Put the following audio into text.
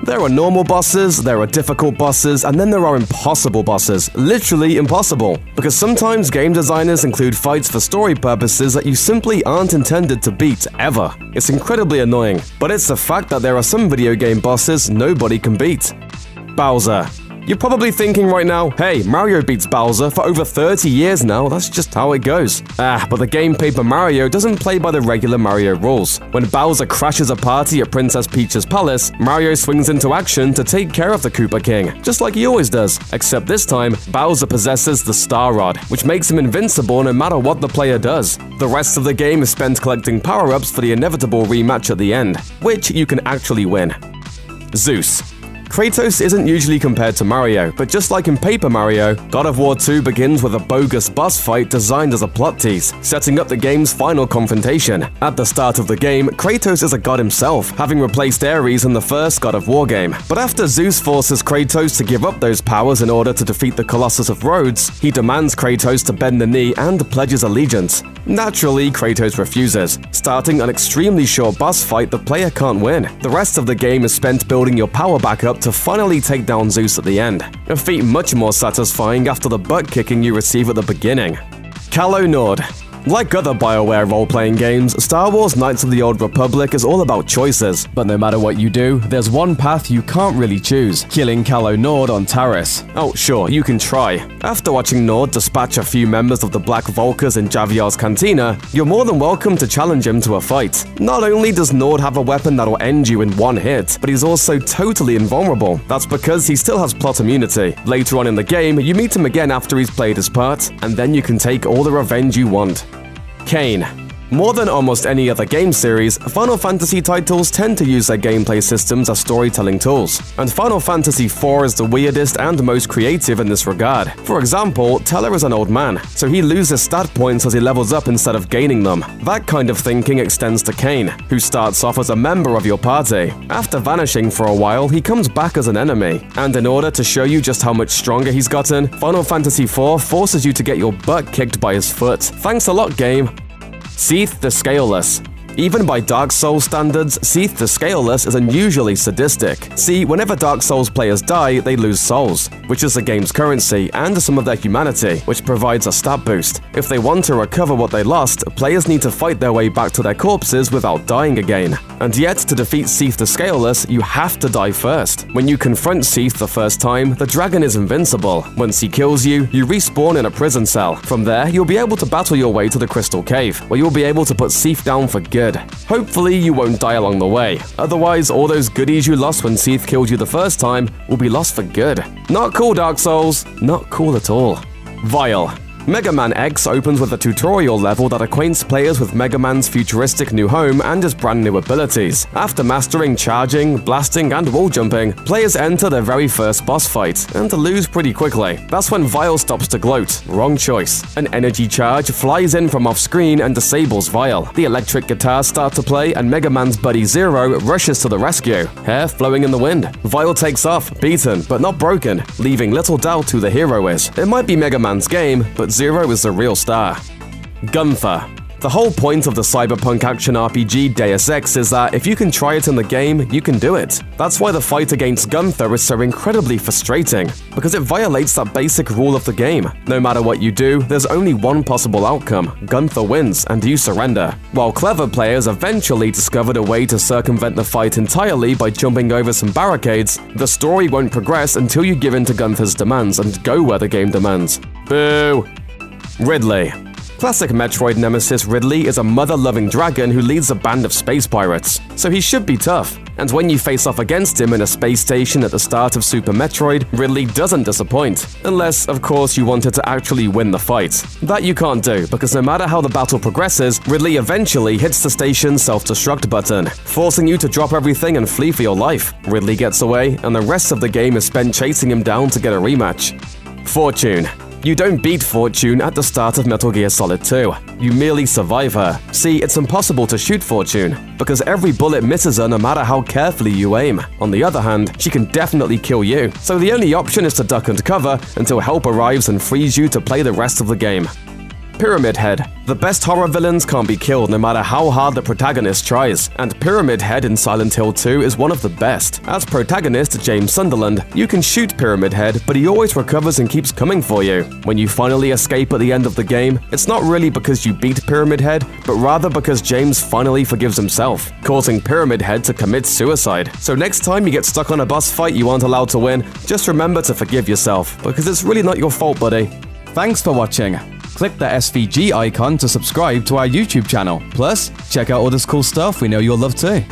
There are normal bosses, there are difficult bosses, and then there are impossible bosses. Literally impossible. Because sometimes game designers include fights for story purposes that you simply aren't intended to beat, ever. It's incredibly annoying, but it's the fact that there are some video game bosses nobody can beat. Bowser. You're probably thinking right now, hey, Mario beats Bowser for over 30 years now, that's just how it goes. But the game Paper Mario doesn't play by the regular Mario rules. When Bowser crashes a party at Princess Peach's palace, Mario swings into action to take care of the Koopa King, just like he always does. Except this time, Bowser possesses the Star Rod, which makes him invincible no matter what the player does. The rest of the game is spent collecting power-ups for the inevitable rematch at the end, which you can actually win. Zeus. Kratos isn't usually compared to Mario, but just like in Paper Mario, God of War 2 begins with a bogus boss fight designed as a plot tease, setting up the game's final confrontation. At the start of the game, Kratos is a god himself, having replaced Ares in the first God of War game. But after Zeus forces Kratos to give up those powers in order to defeat the Colossus of Rhodes, he demands Kratos to bend the knee and pledges allegiance. Naturally, Kratos refuses, starting an extremely short boss fight the player can't win. The rest of the game is spent building your power back up to finally take down Zeus at the end. A feat much more satisfying after the butt-kicking you receive at the beginning. Calo Nord. Like other BioWare role-playing games, Star Wars Knights of the Old Republic is all about choices. But no matter what you do, there's one path you can't really choose: killing Calo Nord on Taris. Oh, sure, you can try. After watching Nord dispatch a few members of the Black Vulkars in Javiar's cantina, you're more than welcome to challenge him to a fight. Not only does Nord have a weapon that'll end you in one hit, but he's also totally invulnerable. That's because he still has plot immunity. Later on in the game, you meet him again after he's played his part, and then you can take all the revenge you want. Kain. More than almost any other game series, Final Fantasy titles tend to use their gameplay systems as storytelling tools, and Final Fantasy IV is the weirdest and most creative in this regard. For example, Teller is an old man, so he loses stat points as he levels up instead of gaining them. That kind of thinking extends to Kain, who starts off as a member of your party. After vanishing for a while, he comes back as an enemy, and in order to show you just how much stronger he's gotten, Final Fantasy IV forces you to get your butt kicked by his foot. Thanks a lot, game. Seath the Scaleless. Even by Dark Souls standards, Seath the Scaleless is unusually sadistic. See, whenever Dark Souls players die, they lose souls, which is the game's currency, and some of their humanity, which provides a stat boost. If they want to recover what they lost, players need to fight their way back to their corpses without dying again. And yet, to defeat Seath the Scaleless, you have to die first. When you confront Seath the first time, the dragon is invincible. Once he kills you, you respawn in a prison cell. From there, you'll be able to battle your way to the Crystal Cave, where you'll be able to put Seath down for good. Hopefully, you won't die along the way. Otherwise, all those goodies you lost when Seath killed you the first time will be lost for good. Not cool, Dark Souls. Not cool at all. Vile. Mega Man X opens with a tutorial level that acquaints players with Mega Man's futuristic new home and his brand new abilities. After mastering charging, blasting, and wall jumping, players enter their very first boss fight, and to lose pretty quickly. That's when Vile stops to gloat. Wrong choice. An energy charge flies in from off-screen and disables Vile. The electric guitars start to play, and Mega Man's buddy Zero rushes to the rescue, hair flowing in the wind. Vile takes off, beaten, but not broken, leaving little doubt who the hero is. It might be Mega Man's game, but Zero is the real star. Gunther. The whole point of the cyberpunk action RPG Deus Ex is that if you can try it in the game, you can do it. That's why the fight against Gunther is so incredibly frustrating, because it violates that basic rule of the game. No matter what you do, there's only one possible outcome: Gunther wins and you surrender. While clever players eventually discovered a way to circumvent the fight entirely by jumping over some barricades, the story won't progress until you give in to Gunther's demands and go where the game demands. Boo! Ridley. Classic Metroid nemesis Ridley is a mother-loving dragon who leads a band of space pirates, so he should be tough. And when you face off against him in a space station at the start of Super Metroid, Ridley doesn't disappoint. Unless, of course, you wanted to actually win the fight. That you can't do, because no matter how the battle progresses, Ridley eventually hits the station's self-destruct button, forcing you to drop everything and flee for your life. Ridley gets away, and the rest of the game is spent chasing him down to get a rematch. Fortune. You don't beat Fortune at the start of Metal Gear Solid 2. You merely survive her. See, it's impossible to shoot Fortune, because every bullet misses her no matter how carefully you aim. On the other hand, she can definitely kill you, so the only option is to duck and cover until help arrives and frees you to play the rest of the game. Pyramid Head. The best horror villains can't be killed no matter how hard the protagonist tries, and Pyramid Head in Silent Hill 2 is one of the best. As protagonist James Sunderland, you can shoot Pyramid Head, but he always recovers and keeps coming for you. When you finally escape at the end of the game, it's not really because you beat Pyramid Head, but rather because James finally forgives himself, causing Pyramid Head to commit suicide. So next time you get stuck on a boss fight you aren't allowed to win, just remember to forgive yourself, because it's really not your fault, buddy. Thanks for watching. Click the SVG icon to subscribe to our YouTube channel. Plus, check out all this cool stuff we know you'll love too.